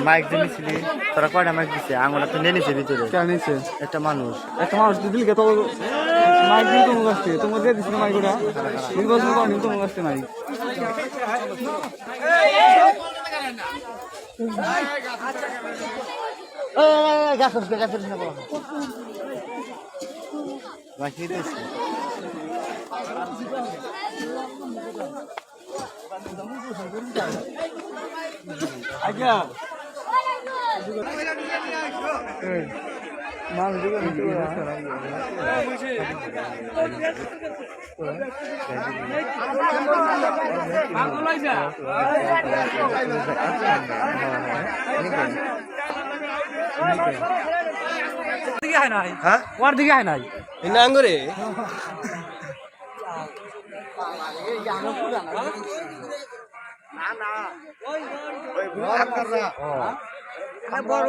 mic দিয়েছিলি তোরা কয়টা mic দিছে আঙুলটা তো নিয়ে নিছে ভিতরে কেন নিচ্ছে একটা মানুষ দিল কে তো মাইক দিন তোমার কাছে তোমার দিয়ে দিচ্ছিল মাইক ওটা নির্বাচন করেনি তোমার কাছে মাইক বাকি দিয়েছে আজ্ঞা মাল দিবে ওর দিকে হয় নাই নাঙ্গরে বড়